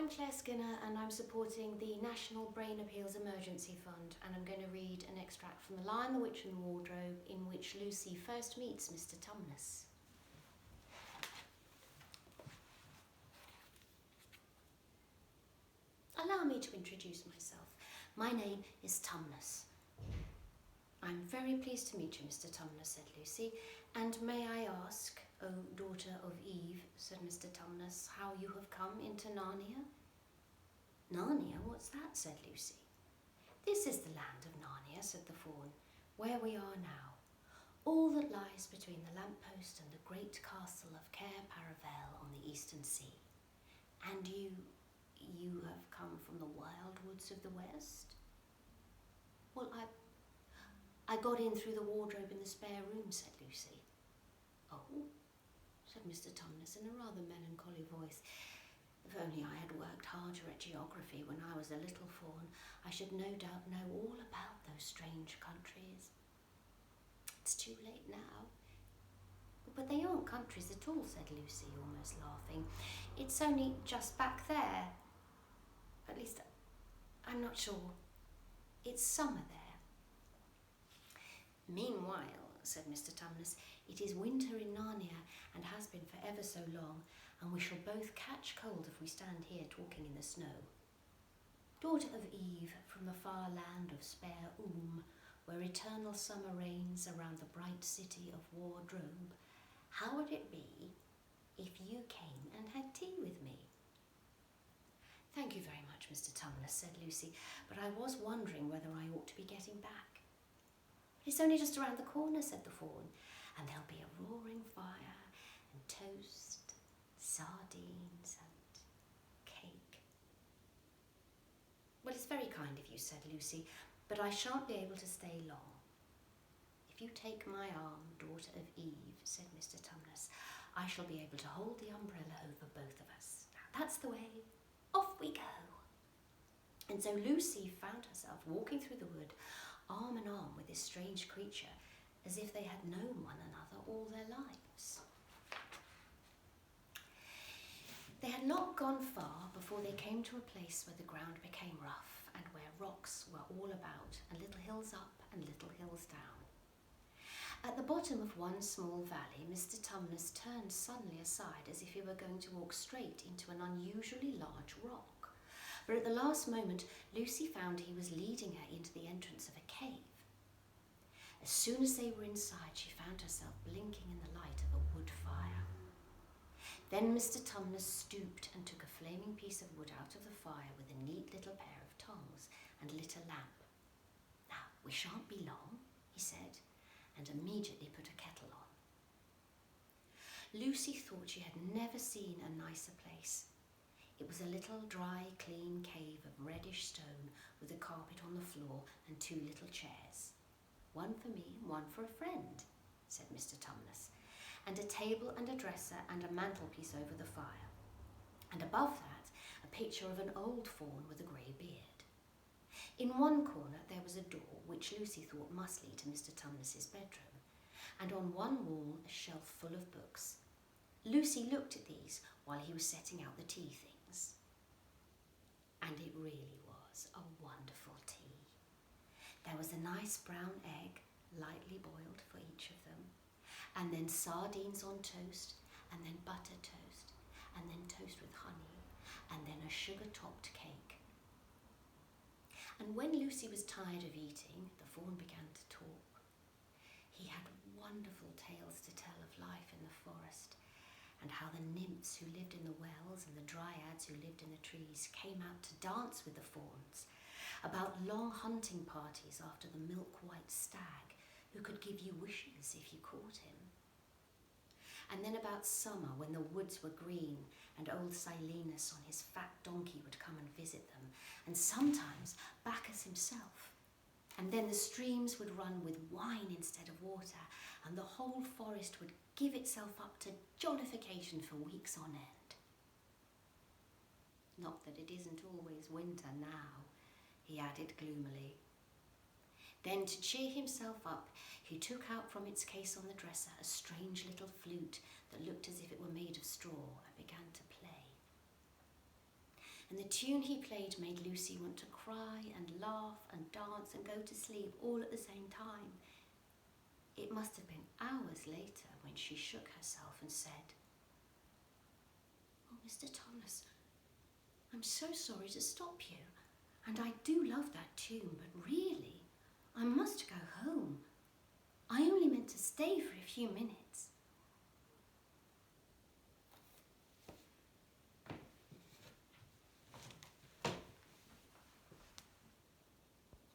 I'm Claire Skinner and I'm supporting the National Brain Appeals Emergency Fund, and I'm going to read an extract from The Lion, the Witch and the Wardrobe, in which Lucy first meets Mr. Tumnus. Allow me to introduce myself. My name is Tumnus. I'm very pleased to meet you, Mr. Tumnus, said Lucy. And may I ask, O daughter of Eve, said Mr. Tumnus, how you have come into Narnia? Narnia? What's that? Said Lucy. This is the land of Narnia, said the fawn, where we are now. All that lies between the lamppost and the great castle of Cair Paravel on the eastern sea. And you have come from the wild woods of the west? Well, I got in through the wardrobe in the spare room, said Lucy. Oh, said Mr. Tumnus in a rather melancholy voice. If only I had worked harder at geography when I was a little fawn, I should no doubt know all about those strange countries. It's too late now. But they aren't countries at all, said Lucy, almost laughing. It's only just back there. At least, I'm not sure. It's summer there. Meanwhile, said Mr. Tumnus, it is winter in Narnia and has been for ever so long, and we shall both catch cold if we stand here talking in the snow. Daughter of Eve, from the far land of spare where eternal summer reigns around the bright city of Wardrobe, how would it be if you came and had tea with me? Thank you very much, Mr. Tumnus, said Lucy, but I was wondering whether I ought to be getting back. It's only just around the corner, said the fawn, and there'll be a roaring fire and toast, sardines and cake. Well, it's very kind of you, said Lucy, but I shan't be able to stay long. If you take my arm, daughter of Eve, said Mr. Tumnus, I shall be able to hold the umbrella over both of us. Now, that's the way. Off we go. And so Lucy found herself walking through the wood, arm in arm with this strange creature, as if they had known one another all their lives. They had not gone far before they came to a place where the ground became rough and where rocks were all about, and little hills up and little hills down. At the bottom of one small valley, Mr. Tumnus turned suddenly aside as if he were going to walk straight into an unusually large rock. But at the last moment, Lucy found he was leading her into the entrance of a cave. As soon as they were inside, she found herself blinking in the light of a wood fire. Then Mr. Tumnus stooped and took a flaming piece of wood out of the fire with a neat little pair of tongs and lit a lamp. Now, we shan't be long, he said, and immediately put a kettle on. Lucy thought she had never seen a nicer place. It was a little dry, clean cave of reddish stone with a carpet on the floor and two little chairs. One for me and one for a friend, said Mr. Tumnus, and a table and a dresser and a mantelpiece over the fire. And above that, a picture of an old fawn with a grey beard. In one corner there was a door which Lucy thought must lead to Mr. Tumnus's bedroom, and on one wall a shelf full of books. Lucy looked at these while he was setting out the tea things. And it really was a wonderful tea. There was a nice brown egg, lightly boiled for each of them, and then sardines on toast, and then butter toast, and then toast with honey, and then a sugar-topped cake. And when Lucy was tired of eating, the fawn began to talk. He had wonderful tales to tell of life in the forest, and how the nymphs who lived in the wells and the dryads who lived in the trees came out to dance with the fawns, about long hunting parties after the milk-white stag who could give you wishes if you caught him. And then about summer when the woods were green and old Silenus on his fat donkey would come and visit them, and sometimes Bacchus himself. And then the streams would run with wine instead of water, and the whole forest would give itself up to jollification for weeks on end. Not that it isn't always winter now, he added gloomily. Then, to cheer himself up, he took out from its case on the dresser a strange little flute that looked as if it were made of straw and began to play. and the tune he played made Lucy want to cry and laugh and dance and go to sleep all at the same time. It must have been hours later when she shook herself and said, "Oh, Mr. Thomas, I'm so sorry to stop you, and I do love that tune, but really, I must go home. I only meant to stay for a few minutes."